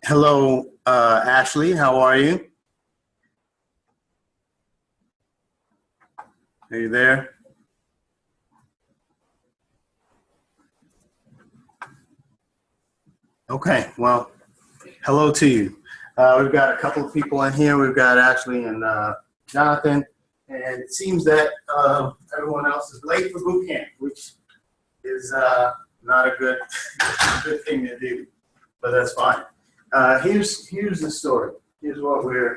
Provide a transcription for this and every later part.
Hello, Ashley. How are you? Are you there? Okay. Well, hello to you. We've got a couple of people in here. We've got Ashley and Jonathan, and it seems that everyone else is late for boot camp, which is not a good good thing to do, but that's fine. Here's the story. Here's what we're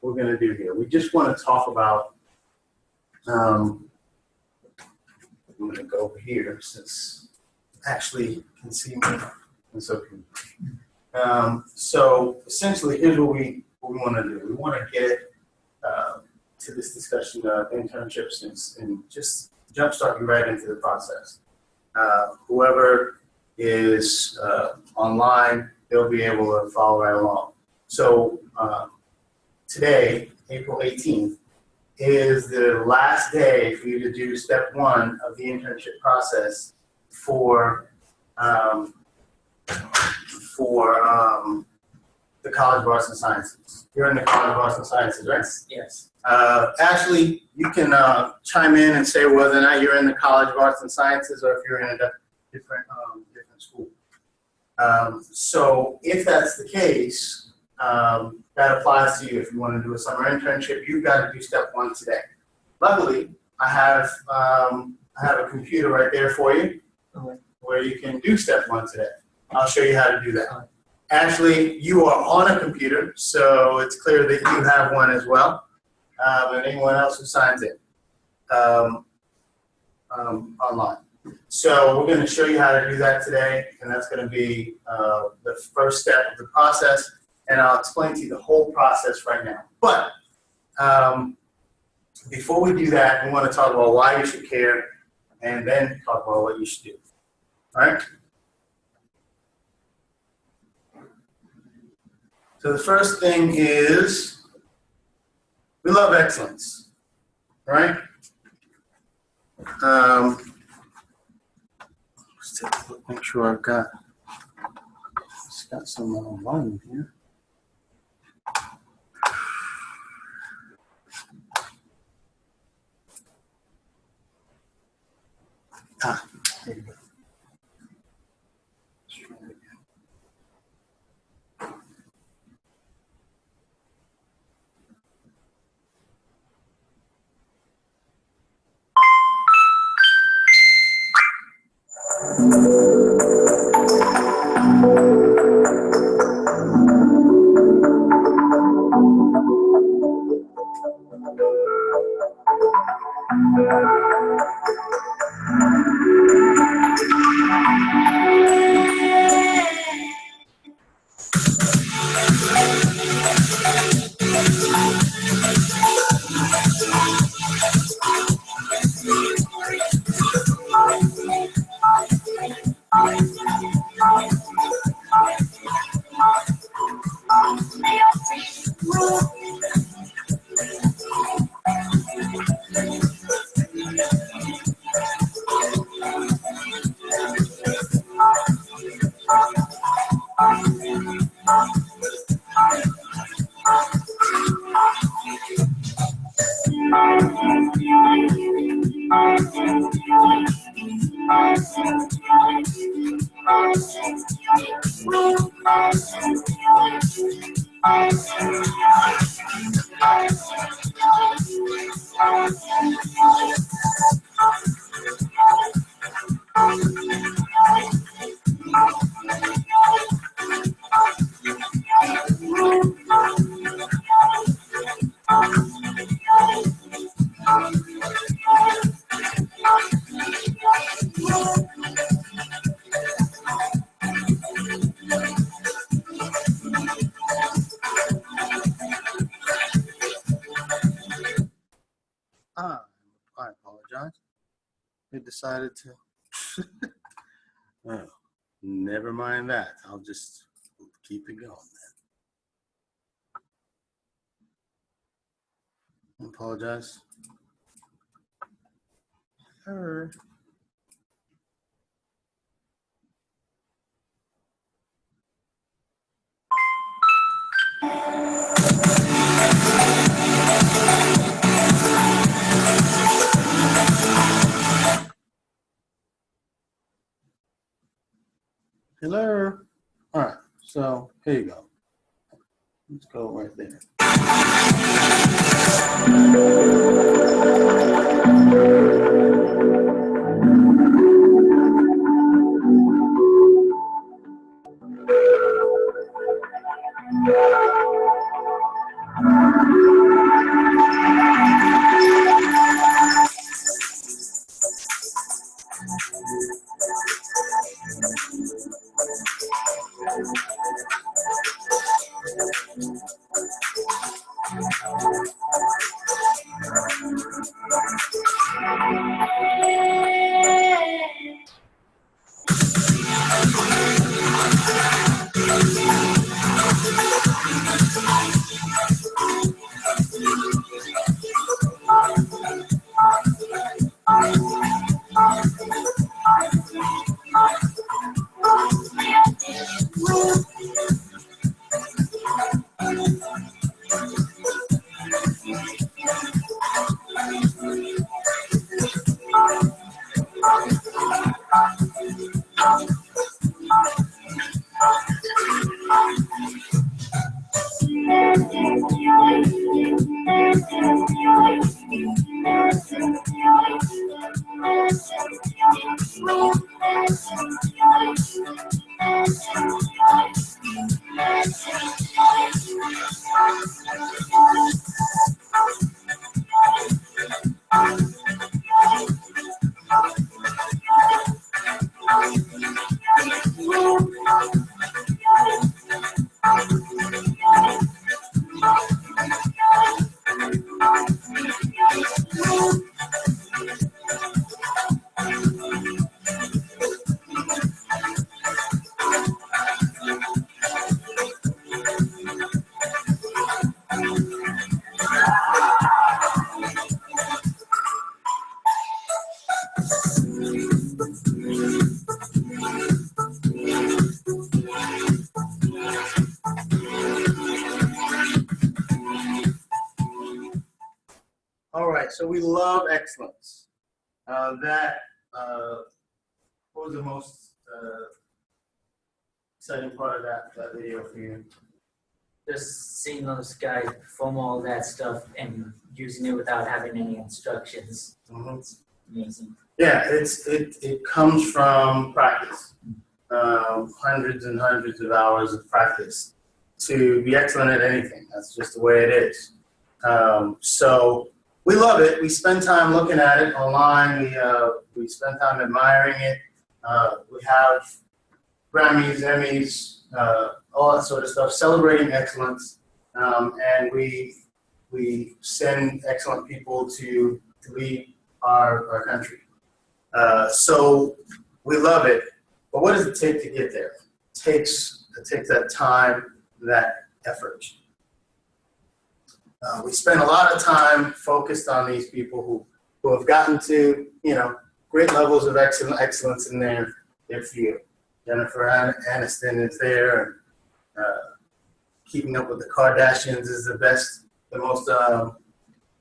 going to do here. We just want to talk about. I'm going to go over here since Ashley can see me, and so can so essentially, here's what we want to do. We want to get to this discussion of internships and just jumpstart you right into the process. Whoever is online, they'll be able to follow right along. So today, April 18th, is the last day for you to do step one of the internship process for the College of Arts and Sciences. You're in the College of Arts and Sciences, right? Yes. Ashley, you can chime in and say whether or not you're in the College of Arts and Sciences or if you're in a different school. So if that's the case, that applies to you. If you want to do a summer internship, you've got to do step one today. Luckily, I have a computer right there for you where you can do step one today. I'll show you how to do that. Ashley, you are on a computer, so it's clear that you have one as well, and anyone else who signs in online. So we're going to show you how to do that today, and that's going to be the first step of the process, and I'll explain to you the whole process right now. But before we do that, we want to talk about why you should care, and then talk about what you should do. All right? So the first thing is we love excellence, right? Let's take a look, make sure I've got some volume here. There you go. I apologize. They decided to. Oh, never mind that. I'll just keep it going then. I apologize. Error. Hello. All right. So here you go. Let's go right there. All right, so we love excellence. That what was the most exciting part of that video for you? Just seeing those guys perform all that stuff and using it without having any instructions. Mm-hmm. It's amazing. Yeah, it comes from practice, hundreds and hundreds of hours of practice to be excellent at anything. That's just the way it is. So we love it. We spend time looking at it online. We spend time admiring it. We have Grammys, Emmys, all that sort of stuff, celebrating excellence, and we send excellent people to lead our country. So we love it, but what does it take to get there? It takes that time, that effort. We spend a lot of time focused on these people who have gotten to, great levels of excellence in their field. Jennifer Aniston is there, and Keeping Up with the Kardashians is the most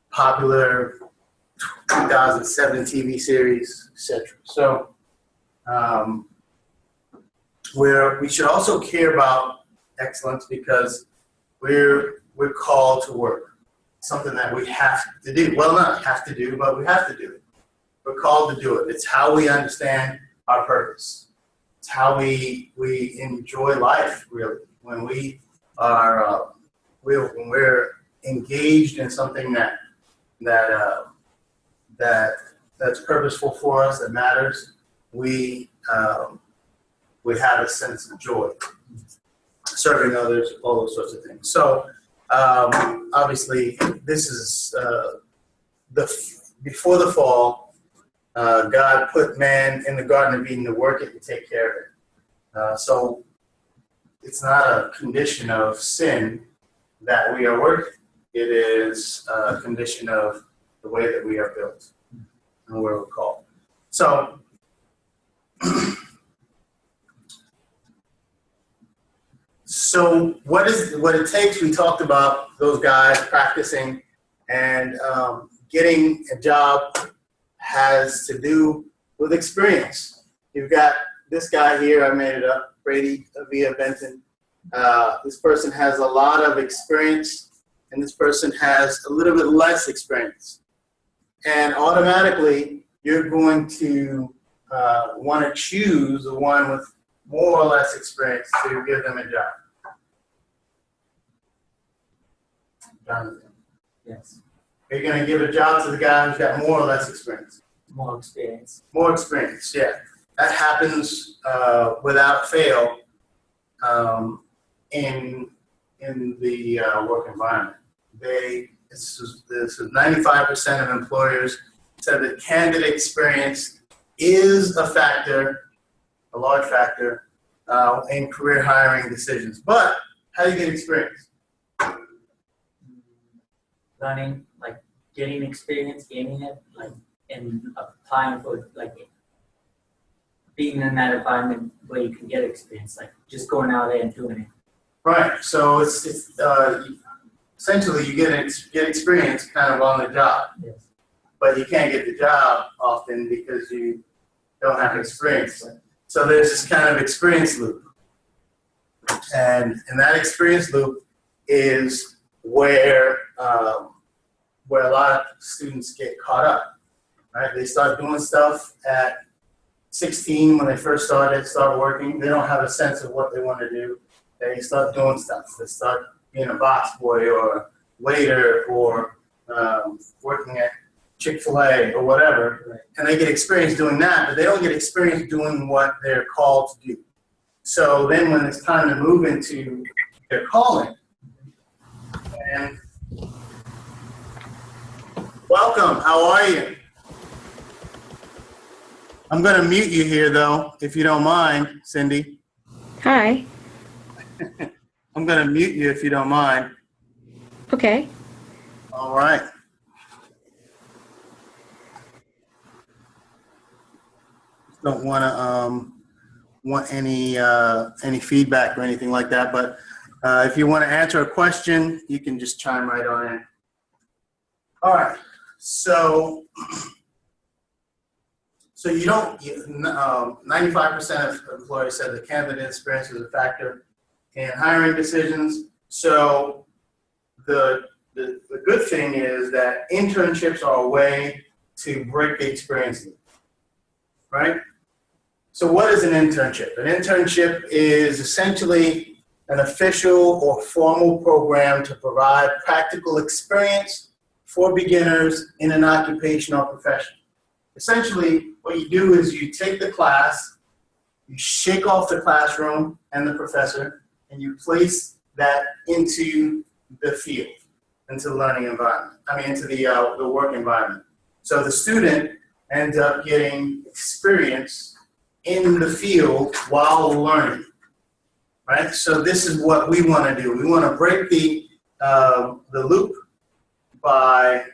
popular 2007 TV series, etc. So we should also care about excellence because we're called to work. Something that we have to do. Well, not have to do, but we have to do it. We're called to do it. It's how we understand our purpose. It's how we enjoy life, really. When we are when we're engaged in something that's purposeful for us, that matters, we have a sense of joy, serving others, all those sorts of things. So obviously, this is before the fall. God put man in the Garden of Eden to work it and take care of it. So it's not a condition of sin that we are working. It is a condition of the way that we are built and where we're called. So what it takes, we talked about those guys practicing, and getting a job has to do with experience. You've got this guy here, I made it up, Brady via Benton. This person has a lot of experience, and this person has a little bit less experience. And automatically, you're going to want to choose the one with more or less experience to give them a job. Jonathan. Yes. Are you going to give a job to the guy who's got more or less experience? More experience. More experience, yeah. That happens without fail in the work environment. This is 95% of employers said that candidate experience is a factor, a large factor, in career hiring decisions. But how do you get experience? Learning, like getting experience, gaining it, like and applying for like being in that environment where you can get experience, like just going out there and doing it. Right. So it's essentially you get experience kind of on the job. Yes. But you can't get the job often because you don't have experience. So there's this kind of experience loop. And that experience loop is where a lot of students get caught up, right? They start doing stuff at 16 when they first start working. They don't have a sense of what they want to do. They start doing stuff. They start being a box boy or a waiter or working at Chick-fil-A or whatever, right. And they get experience doing that, but they don't get experience doing what they're called to do. So then when it's time to move into their calling, and welcome, how are you? I'm going to mute you here, though, if you don't mind, Cindy. Hi. I'm going to mute you if you don't mind. Okay. All right. Don't want to want any feedback or anything like that, but if you want to answer a question, you can just chime right on in. All right. So you don't. 95% of employers said the candidate experience is a factor in hiring decisions. So the good thing is that internships are a way to break the experience loop, right? So what is an internship? An internship is essentially an official or formal program to provide practical experience for beginners in an occupation or profession. Essentially, what you do is you take the class, you shake off the classroom and the professor, and you place that into the field, into the learning environment, into the work environment. So the student ends up getting experience in the field while learning, right? So this is what we want to do. We want to break the loop by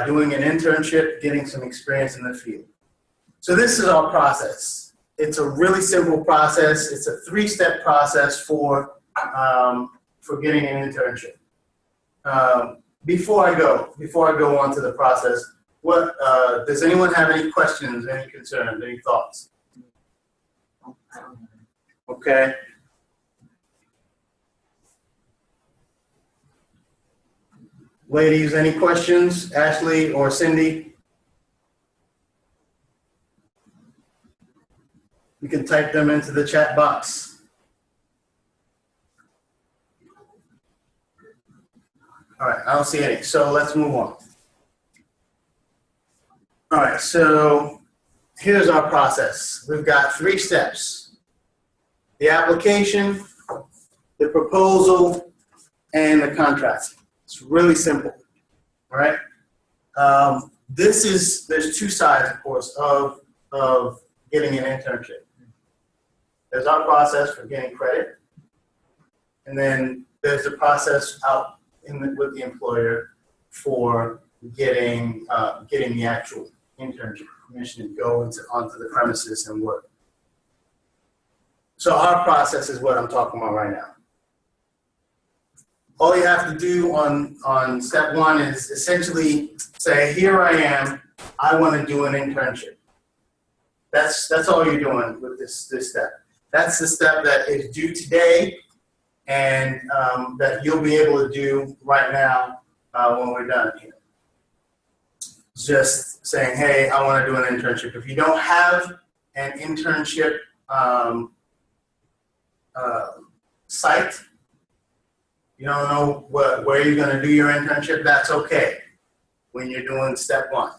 doing an internship, getting some experience in the field. So this is our process. It's a really simple process. It's a 3-step process for getting an internship. Before I go on to the process, what does anyone have any questions, any concerns, any thoughts? Okay. Ladies, any questions? Ashley or Cindy? You can type them into the chat box. All right, I don't see any, so let's move on. All right, so here's our process. We've got 3 steps: the application, the proposal, and the contract. It's really simple, all right? There's 2 sides, of course, of getting an internship. There's our process for getting credit, and then there's the process out with the employer for getting the actual internship permission to go onto the premises and work. So our process is what I'm talking about right now. All you have to do on step 1 is essentially say, here I am, I want to do an internship. That's all you're doing with this step. That's the step that is due today, and that you'll be able to do right now when we're done here. Just saying, hey, I want to do an internship. If you don't have an internship site, you don't know where you're going to do your internship, that's okay. When you're doing step one,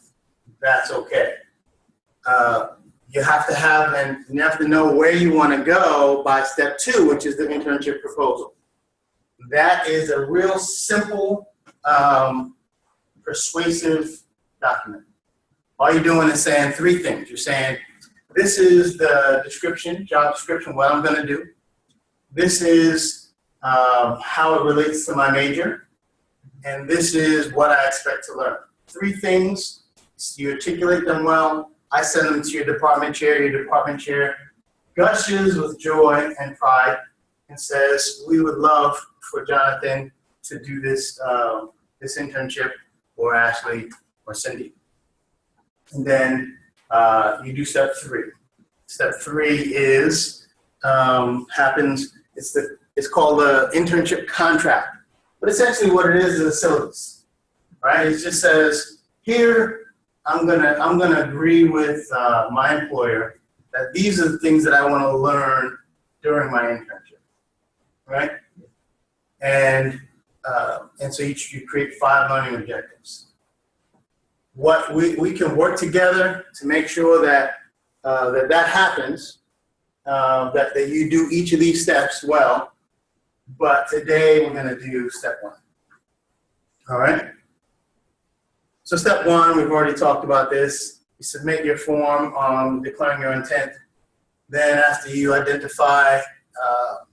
that's okay. You have to know where you want to go by step two, which is the internship proposal. That is a real simple, persuasive document. All you're doing is saying three things. You're saying, this is the description, job description, what I'm going to do. This is how it relates to my major. And this is what I expect to learn. Three things. You articulate them well. I send them to your department chair. Your department chair gushes with joy and pride and says, we would love for Jonathan to do this, this internship, or Ashley, or Cindy. And then you do step three. Step three is, it's called the internship contract. But essentially what it is a syllabus, right? It just says, here, I'm gonna agree with my employer that these are the things that I want to learn during my internship, right? And so you create 5 learning objectives. What we can work together to make sure that that happens, that you do each of these steps well. But today we're going to do step one. All right. So step one, we've already talked about this. You submit your form declaring your intent. Then after you identify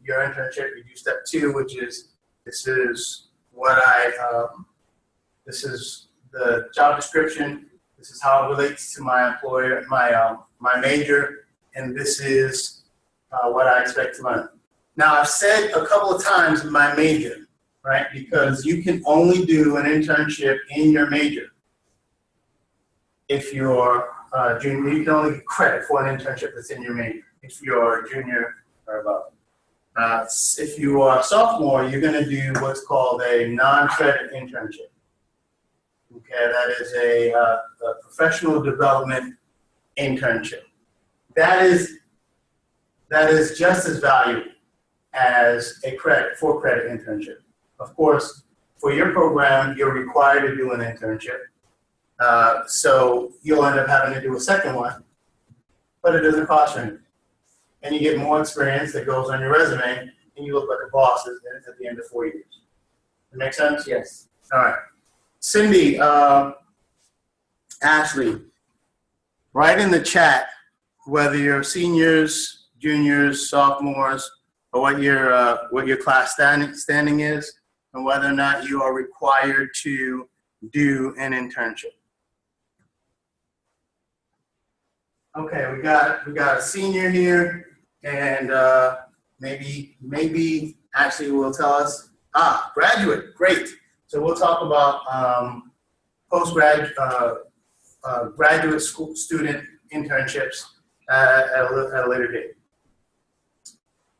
your internship, you do step two, which is this is the job description. This is how it relates to my employer, my major, and this is what I expect to learn. Now, I've said a couple of times my major, right? Because you can only do an internship in your major if you're junior. You can only get credit for an internship that's in your major if you're junior or above. If you are a sophomore, you're going to do what's called a non-credit internship. Okay, that is a professional development internship. That is just as valuable as a for-credit internship. Of course, for your program, you're required to do an internship. So you'll end up having to do a second one, but it doesn't cost you anything. And you get more experience that goes on your resume, and you look like a boss at the end of 4 years. That make sense? Yes. All right. Cindy, Ashley, write in the chat whether you're seniors, juniors, sophomores, or what your class standing is, and whether or not you are required to do an internship. Okay, we got a senior here, and maybe Ashley will tell us. Graduate, great. So we'll talk about graduate school student internships at a later date.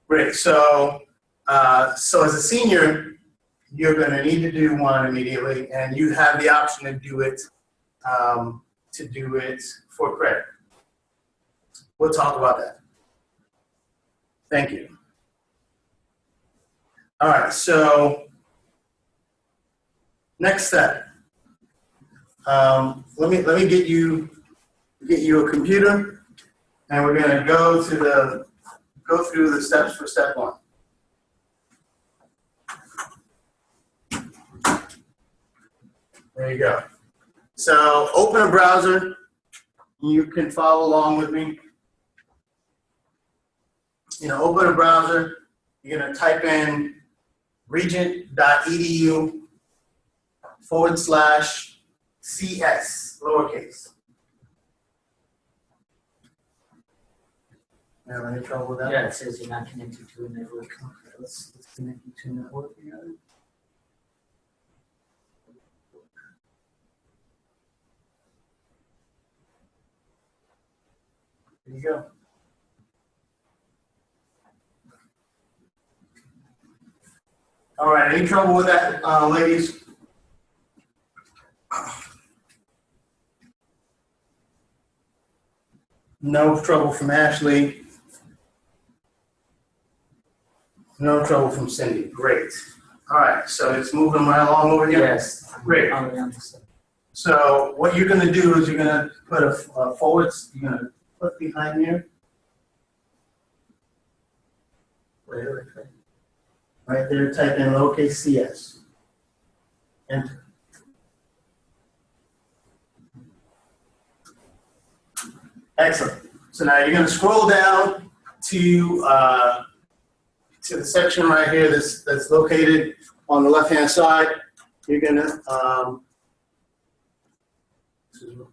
Great. So as a senior, you're going to need to do one immediately, and you have the option to do it for credit. We'll talk about that. Thank you. All right. So next step. Let me get you a computer, and we're going to go through the steps for step one. There you go. So open a browser. You can follow along with me. Open a browser. You're going to type in regent.edu/CS, lowercase. You have any trouble with that? Yeah, it says you're not connected to a network. Let's connect you to a network. There you go. All right, any trouble with that, ladies? No trouble from Ashley. No trouble from Cindy. Great. All right, so it's moving right along over here? Yes. Great. So what you're going to do is you're going to put a forward, you're going to put behind here. Wait. Right there, type in lowercase cs. Enter. Excellent. So now you're going to scroll down to the section right here that's located on the left-hand side. You're going to,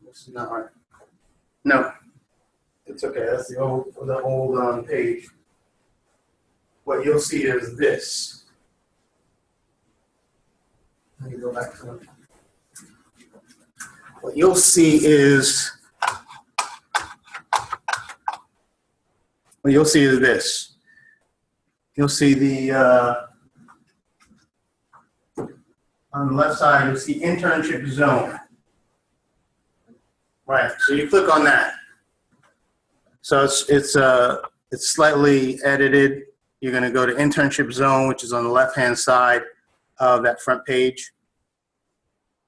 this is not right. No, it's okay. That's the old page. What you'll see is this. Let me go back to it. What you'll see is this. You'll see the on the left side. You'll see internship zone. Right. So you click on that. So it's slightly edited. You're going to go to internship zone, which is on the left-hand side of that front page.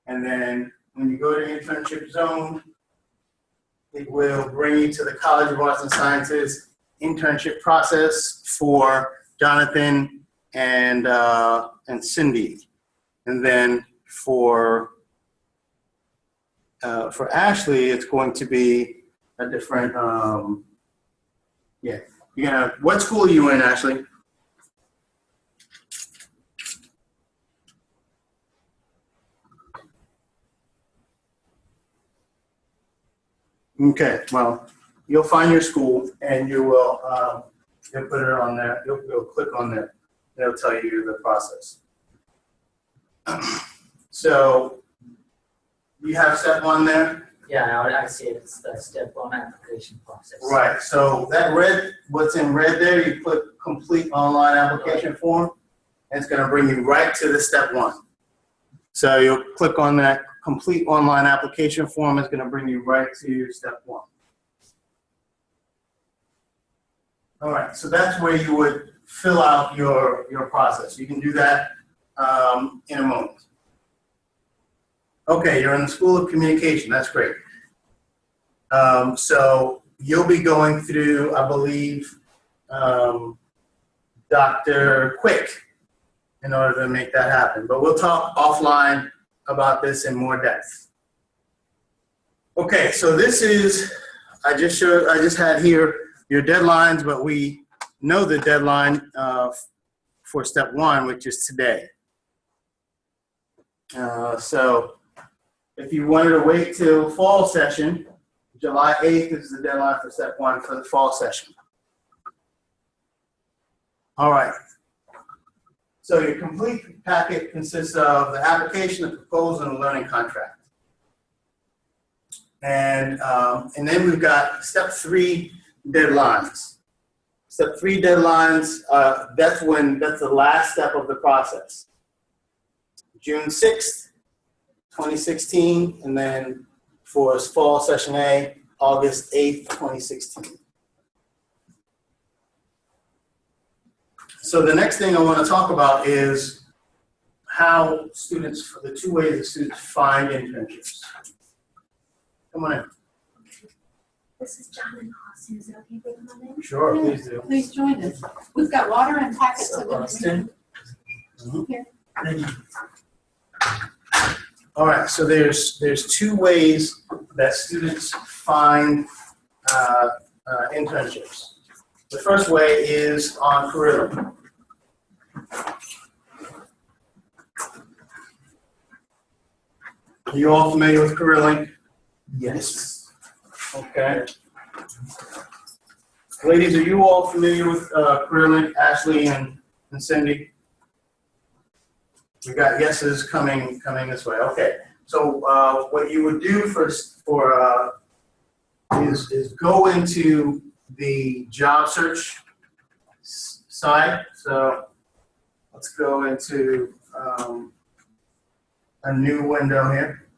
And then when you go to internship zone, it will bring you to the College of Arts and Sciences internship process for Jonathan and Cindy. And then for Ashley, it's going to be a different, yeah. What school are you in, Ashley? Okay, well, you'll find your school and you will you'll put it on there. You'll click on there. It'll tell you the process. So you have step one there. Yeah, I see it. It's the step one application process. Right. So that what's in red there, you click complete online application form, and it's going to bring you right to the step one. So you'll click on that complete online application form. It's going to bring you right to step one. All right. So that's where you would fill out your process. You can do that in a moment. Okay, you're in the School of Communication. That's great. So you'll be going through, I believe, Dr. Quick in order to make that happen. But we'll talk offline about this in more depth. Okay, so this is, I just had here your deadlines, but we know the deadline for step one, which is today. So if you wanted to wait till fall session, July 8th is the deadline for step one for the fall session. All right. So your complete packet consists of the application, the proposal, and the learning contract. And then we've got step three deadlines. Step three deadlines, that's the last step of the process. June 6th, 2016, and then for fall session A, August 8th, 2016. So the next thing I want to talk about is how students, the two ways that students find internships. Come on in. This is John and Austin. Is it okay if they come on in? Sure, Yeah. please do. Please join us. We've got water and packets of Austin. information. Here. Thank you. All right, so there's two ways that students find internships. The first way is on CareerLink. Are you all familiar with CareerLink? Yes. Okay. Ladies, are you all familiar with CareerLink, Ashley and Cindy? We got yeses coming this way. Okay. So what you would do for is go into the job search side. So let's go into a new window here.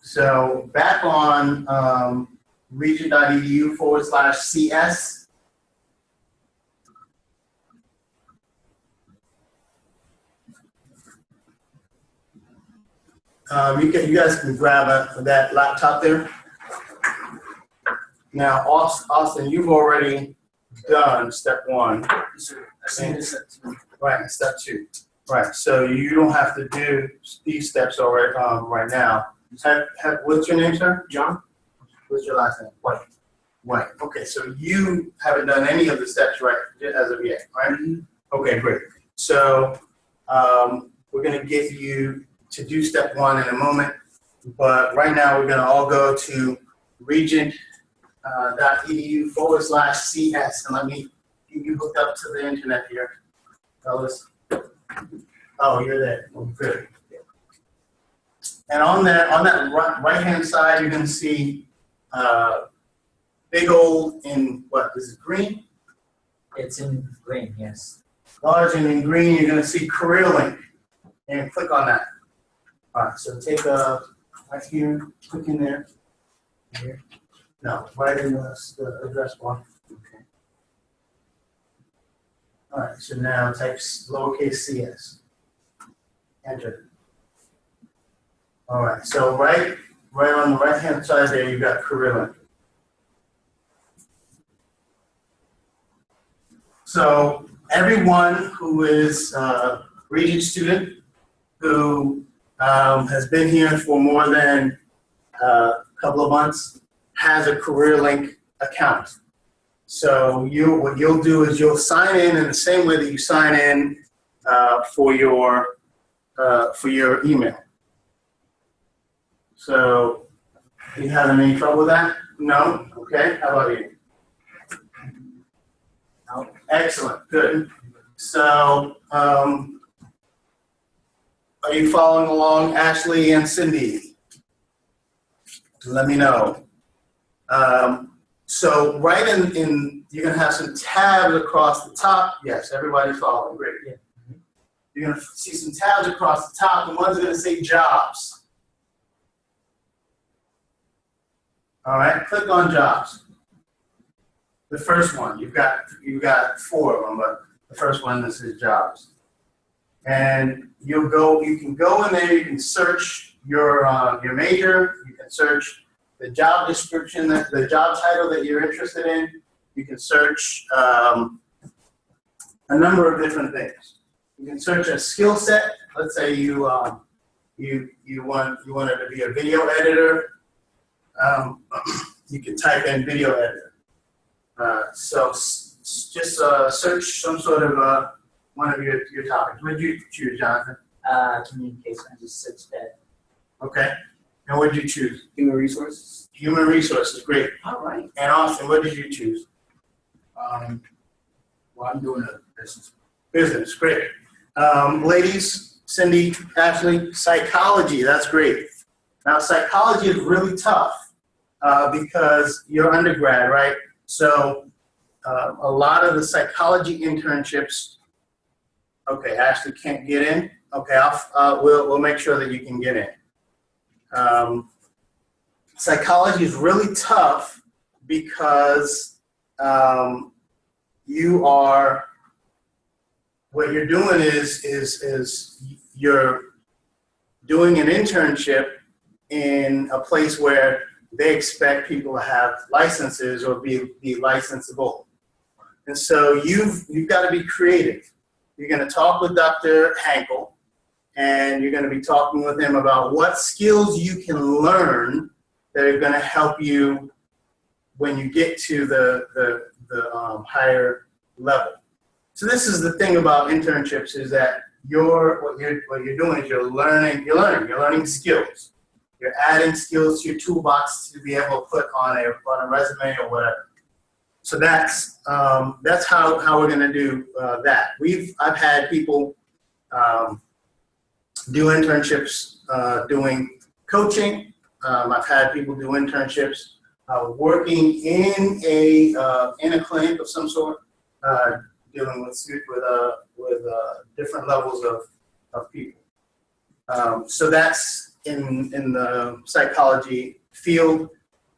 So back on regent.edu/CS. You guys can grab that laptop there. Now, Austin, you've already done step 1. Right, step 2. Right, so you don't have to do these steps already right now. What's your name, sir? John. What's your last name? White. White. Okay, so you haven't done any of the steps right as of yet, right? Okay, great. So we're going to get you to do step 1 in a moment, but right now we're going to all go to regent.edu/CS, and let me get you hooked up to the internet here, fellas. Oh, you're there. Oh, good. And on that right-hand side, you're going to see big old in what is it, green? It's in green, yes. Large and in green, you're going to see career link, and click on that. All right, so take right here, click in there. Here. No, right in the address bar. Okay. All right, so now type lowercase cs. Enter. All right, so right on the right-hand side there, you've got career link. So everyone who is a Regent student who has been here for more than a couple of months has a career link account. So what you'll do is you'll sign in the same way that you sign in for your email. So, you having any trouble with that? No? Okay, how about you? No? Excellent, good. So, are you following along, Ashley and Cindy? Let me know. So right in you're gonna have some tabs across the top. Yes, everybody's following, great. Yeah. You're gonna see some tabs across the top, and one's gonna say jobs. All right, click on jobs. The first one, you've got 4 of them, but the first one, this is jobs. And you can go in there, you can search your major, you can search the job description, the job title that you're interested in. You can search a number of different things. You can search a skill set. Let's say you wanted to be a video editor. You can type in video editor. So just search some sort of one of your topics. What did you choose, Jonathan? Communication. I just searched that. Okay. And what did you choose? Human resources. Human resources, great. All right. And Austin, what did you choose? Well, I'm doing a business. Business, great. Ladies, Cindy, Ashley, psychology, that's great. Now, psychology is really tough because you're undergrad, right? So a lot of the psychology internships, okay, Ashley can't get in. Okay, we'll make sure that you can get in. Psychology is really tough because what you're doing is you're doing an internship in a place where they expect people to have licenses or be licensable. And so you've got to be creative. You're going to talk with Dr. Hankel, and you're going to be talking with him about what skills you can learn that are going to help you when you get to the higher level. So this is the thing about internships is that what you're doing is you're learning skills. You're adding skills to your toolbox to be able to put on a resume or whatever. So that's how we're going to do that. I've had people do internships doing coaching. I've had people do internships working in a clinic of some sort, dealing with different levels of people. So that's in the psychology field.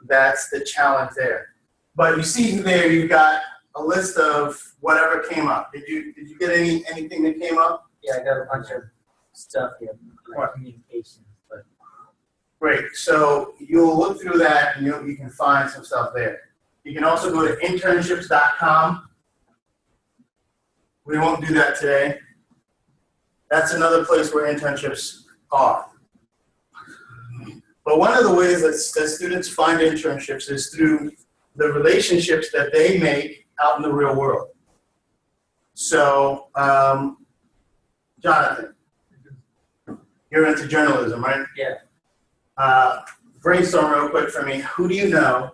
That's the challenge there. But you see there, you've got a list of whatever came up. Did you get anything that came up? Yeah, I got a bunch of stuff here, like What? communications, but Great. So you'll look through that and you can find some stuff there. You can also go to internships.com. We won't do that today. That's another place where internships are. But one of the ways that students find internships is through the relationships that they make out in the real world. So, Jonathan, you're into journalism, right? yeah. Brainstorm real quick for me. Who do you know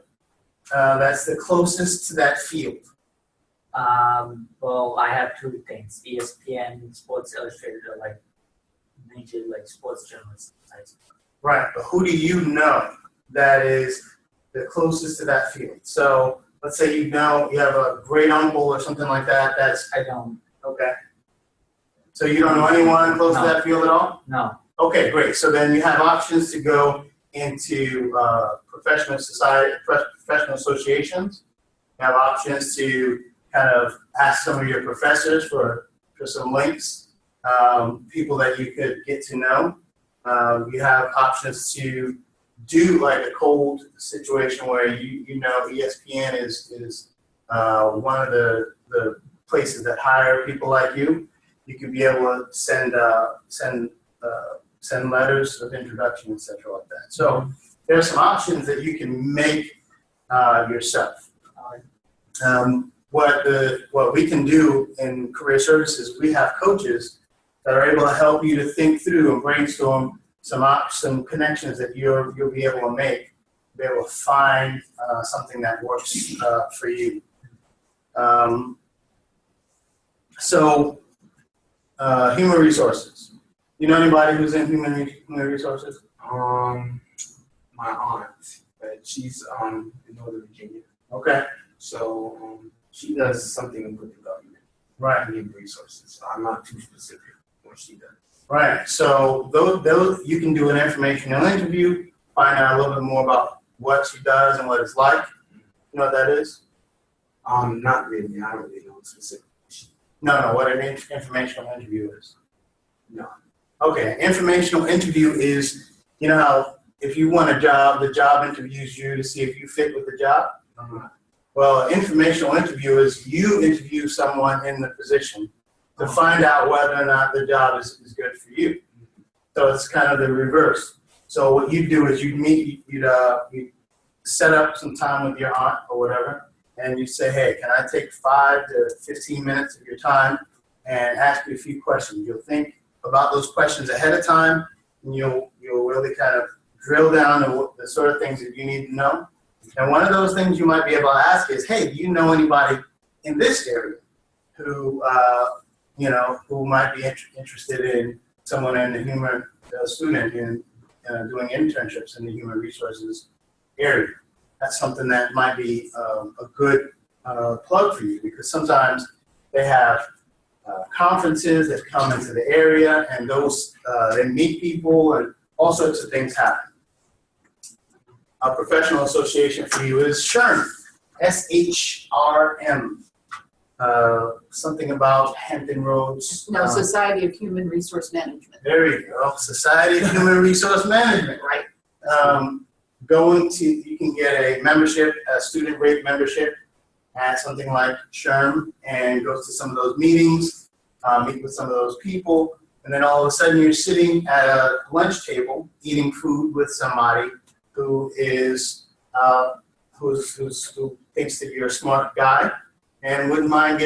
that's the closest to that field? Well, I have two things: ESPN, Sports Illustrated, are like major like sports journalist sites. Right, but who do you know that is the closest to that field? So let's say you have a great uncle or something like that. That's I don't. okay. So you don't know anyone close to that field at all? No. Okay, great. So then you have options to go into professional society, professional associations. You have options to kind of ask some of your professors for some links, people that you could get to know. You have options to do like a cold situation where you know ESPN is one of the places that hire people like you. You could be able to send letters of introduction, etc. like that. So there are some options that you can make yourself. What we can do in career services, we have coaches that are able to help you to think through and brainstorm some connections that you'll be able to make, be able to find something that works for you. Human resources. You know anybody who's in human resources? My aunt, she's in Northern Virginia. Okay. So she does something with the government. Right. Human resources. So I'm not too specific what she does. Right. So those you can do an informational interview, find out a little bit more about what she does and what it's like. You know what that is? Not really. I don't really know specific. No. What an informational interview is. No. Okay. Informational interview is, you know how if you want a job, the job interviews you to see if you fit with the job. Well, an informational interview is you interview someone in the position to find out whether or not the job is good for you. So it's kind of the reverse. So what you do is you'd set up some time with your aunt or whatever, and you say, hey, can I take 5 to 15 minutes of your time and ask you a few questions? You'll think about those questions ahead of time, and you'll really kind of drill down to the sort of things that you need to know. And one of those things you might be able to ask is, hey, do you know anybody in this area who might be interested in someone in the human student in doing internships in the human resources area? That's something that might be a good plug for you, because sometimes they have conferences that come into the area, and those they meet people and all sorts of things happen. A professional association for you is SHRM, SHRM. Something about Hampton Roads. No, Society of Human Resource Management. There you go, Society of Human Resource Management. Right. You can get a membership, a student rate membership at something like SHRM, and go to some of those meetings, meet with some of those people, and then all of a sudden you're sitting at a lunch table eating food with somebody who thinks that you're a smart guy and wouldn't mind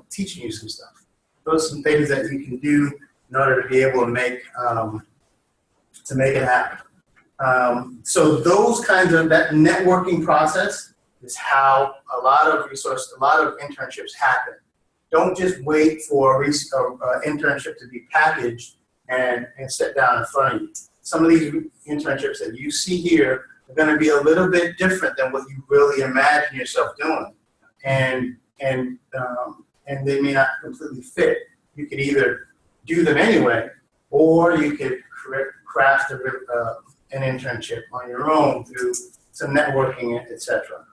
teaching you some stuff. Those are some things that you can do in order to be able to make it happen. So those kinds of, that networking process is how a lot of internships happen. Don't just wait for an internship to be packaged and sit down in front of you. some of these internships that you see here are going to be a little bit different than what you really imagine yourself doing, and they may not completely fit. You could either do them anyway, or you could craft an internship on your own through some networking, etc.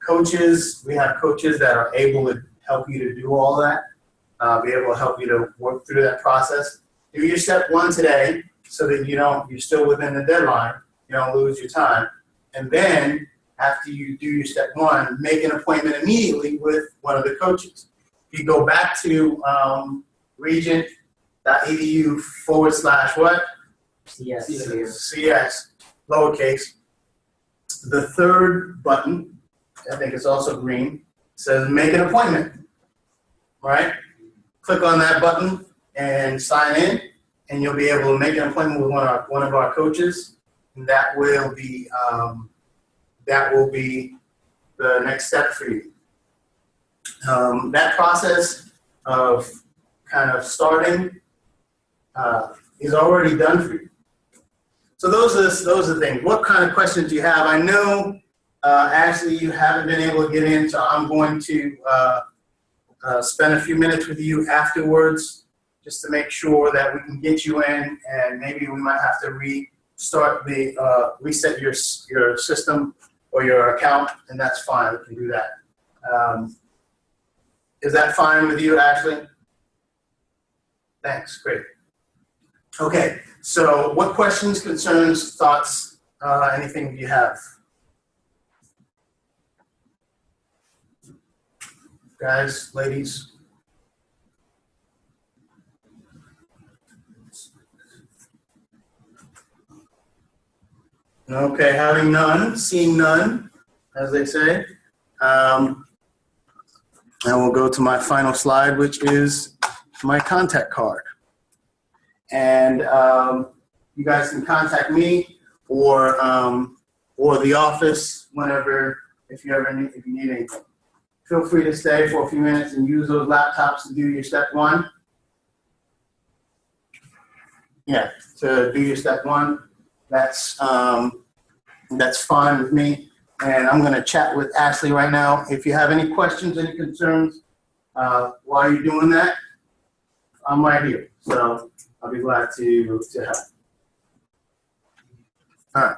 Coaches, we have coaches that are able to help you to do all that, be able to help you to work through that process. Do your step one today so that you're still within the deadline, you don't lose your time. And then after you do your step one, make an appointment immediately with one of the coaches. If you go back to regent.edu/what? CS, lowercase. The third button, I think it's also green, says make an appointment, right? Click on that button and sign in, and you'll be able to make an appointment with one of our coaches, and that will be the next step for you. That process of kind of starting is already done for you. So those are the things. What kind of questions do you have? I know, Ashley, you haven't been able to get in, so I'm going to spend a few minutes with you afterwards just to make sure that we can get you in, and maybe we might have to reset your system or your account, and that's fine. We can do that. Is that fine with you, Ashley? Thanks. Great. Okay. So what questions, concerns, thoughts, anything do you have? Guys, ladies? Okay, having none, seeing none, as they say. I will go to my final slide, which is my contact card. And you guys can contact me or the office whenever, if you need anything. Feel free to stay for a few minutes and use those laptops to do your step one. Yeah, to do your step one. That's fine with me. And I'm going to chat with Ashley right now. If you have any questions, any concerns while you're doing that, I'm right here. So I'll be glad to help. All right.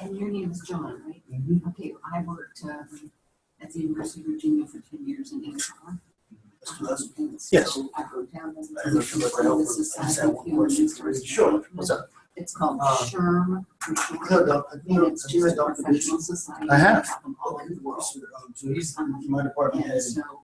And your name is John, right? Mm-hmm. Okay, I worked at the University of Virginia for 10 years in HR. Yes. So I wrote down the Society of Human Resource Sure. Management. What's up? It's called SHRM for short. No, And it's just a professional society. I have. All over the world. So he's my department head. And so